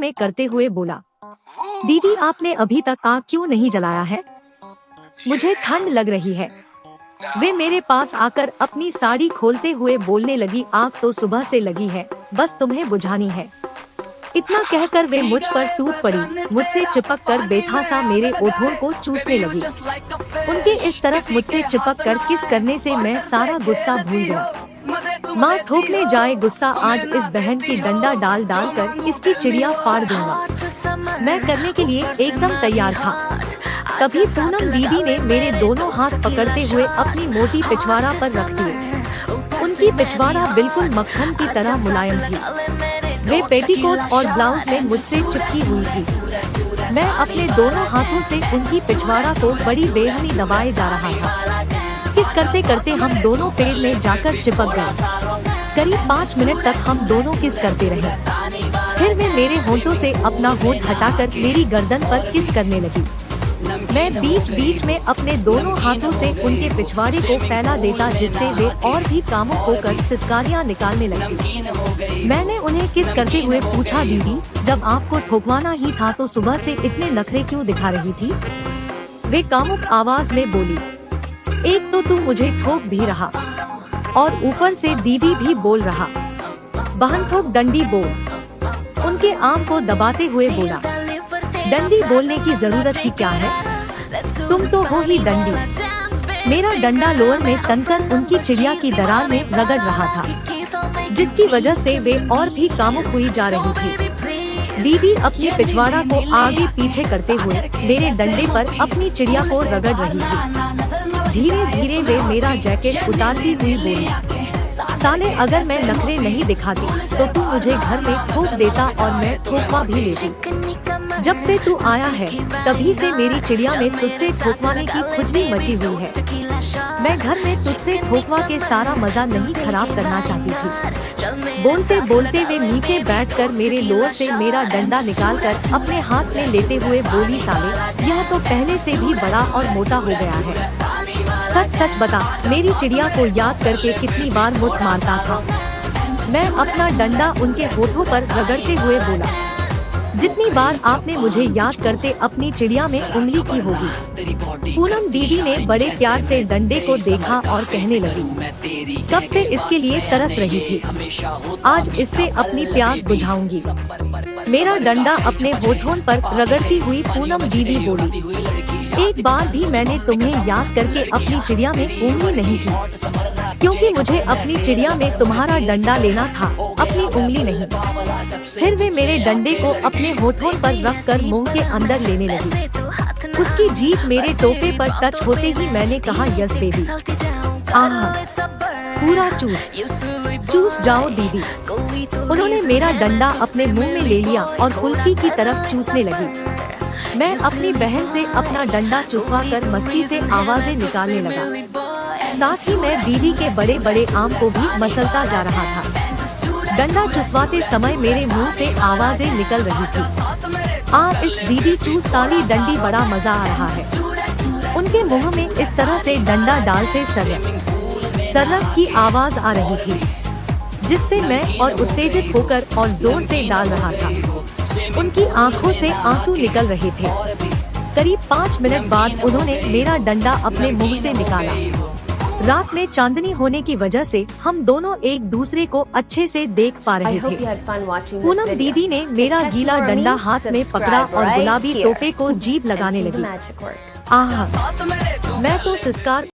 में करते हुए बोला, दीदी आपने अभी तक आग क्यों नहीं जलाया है? मुझे ठंड लग रही है। वे मेरे पास आकर अपनी साड़ी खोलते हुए बोलने लगी, आग तो सुबह से लगी है, बस तुम्हें बुझानी है। इतना कहकर वे मुझ पर टूट पड़ी, मुझसे चिपक कर बेतहासा मेरे ओठों को चूसने लगी। उनके इस तरफ मुझसे चिपक कर किस करने से मैं सारा गुस्सा भूल गया। माँ ठोकने जाए गुस्सा, आज इस बहन की डंडा डाल डाल कर इसकी चिड़िया फाड़ दूंगा। मैं करने के लिए एकदम तैयार था। तभी पूनम दीदी ने मेरे दोनों हाथ पकड़ते हुए अपनी मोटी पिछवाड़ा पर रख दिए। उनकी पिछवाड़ा बिल्कुल मक्खन की तरह मुलायम थी। वे पेटीकोट और ब्लाउज में मुझसे चिपकी हुई थी। मैं अपने दोनों हाथों से उनकी पिछवाड़ा को बड़ी बेरहमी दबाए जा रहा था। किस करते करते हम दोनों पेड़ में जाकर चिपक गए। करीब 5 मिनट तक हम दोनों किस करते रहे। फिर वे मेरे होंठों से अपना होंठ हटाकर मेरी गर्दन पर किस करने लगी। मैं बीच बीच में अपने दोनों हाथों से उनके पिछवाड़े को फैला देता, जिससे वे और भी कामुक होकर सिसकारियां निकालने लगती। मैंने उन्हें किस करते हुए पूछा, दीदी जब आपको ठोकवाना ही था तो सुबह से इतने नखरे क्यों दिखा रही थी? वे कामुक आवाज में बोली, एक तो तू मुझे ठोक भी रहा और ऊपर से दीदी भी बोल रहा। बहन ठोक डंडी बोल। उनके आम को दबाते हुए बोला, डंडी बोलने की जरूरत ही क्या है, तुम तो हो ही डंडी। मेरा डंडा लोअर में तनकर उनकी चिड़िया की दरार में रगड़ रहा था, जिसकी वजह से वे और भी कामुक हुई जा रही थी। दीदी अपने पिछवाड़ा को आगे पीछे करते हुए मेरे डंडे पर अपनी चिड़िया को रगड़ रही थी। धीरे धीरे वे मेरा जैकेट उतारती हुई बोली, साले अगर मैं नखरे नहीं दिखाती तो तू मुझे घर में ठोक देता और मैं ठोकवा भी लेती। जब से तू आया है तभी से मेरी चिड़िया में तुझसे ठोकवाने की खुजली मची हुई है। मैं घर में तुझसे ठोकवा के सारा मजा नहीं खराब करना चाहती थी। बोलते बोलते वे नीचे बैठकर मेरे लोअर से मेरा डंडा निकालकर अपने हाथ में लेते हुए बोली, साले यह तो पहले से भी बड़ा और मोटा हो गया है। सच सच बता, मेरी चिड़िया को याद करके कितनी बार मुठ मारता था? मैं अपना डंडा उनके होठों पर रगड़ते हुए बोला, जितनी बार आपने मुझे याद करते अपनी चिड़िया में उंगली की होगी। पूनम दीदी ने बड़े प्यार से डंडे को देखा और कहने लगी, कब से इसके लिए तरस रही थी, आज इससे अपनी प्यास बुझाऊंगी। मेरा डंडा अपने होठों पर रगड़ती हुई पूनम दीदी बोली, एक बार भी मैंने तुम्हें याद करके अपनी चिड़िया में उंगली नहीं की, क्योंकि मुझे अपनी चिड़िया में तुम्हारा डंडा लेना था, अपनी उंगली नहीं। फिर वे मेरे डंडे को अपने होठों पर रखकर मुंह के अंदर लेने लगी। उसकी जीभ मेरे टोपे पर टच होते ही मैंने कहा, यस बेबी, आहा पूरा चूस चूस जाओ दीदी। उन्होंने मेरा डंडा अपने मुंह में ले लिया और कुल्फी की तरफ चूसने लगी। मैं अपनी बहन से अपना डंडा चुसवाकर मस्ती से आवाजें निकालने लगा। साथ ही मैं दीदी के बड़े बड़े आम को भी मसलता जा रहा था। डंडा चुसवाते समय मेरे मुंह से आवाजें निकल रही थी, इस दीदी चूस साली डंडी, बड़ा मजा आ रहा है। उनके मुंह में इस तरह से डंडा डाल से सर्रक की आवाज आ रही थी, जिससे मैं और उत्तेजित होकर और जोर से डाल रहा था। उनकी आंखों से आंसू निकल रहे थे। करीब 5 मिनट बाद उन्होंने मेरा डंडा अपने मुंह से निकाला। रात में चांदनी होने की वजह से हम दोनों एक दूसरे को अच्छे से देख पा रहे थे। पूनम दीदी ने मेरा गीला डंडा हाथ में पकड़ा और गुलाबी टोपे को जीभ लगाने लगी। आहा, मैं तो सिसकार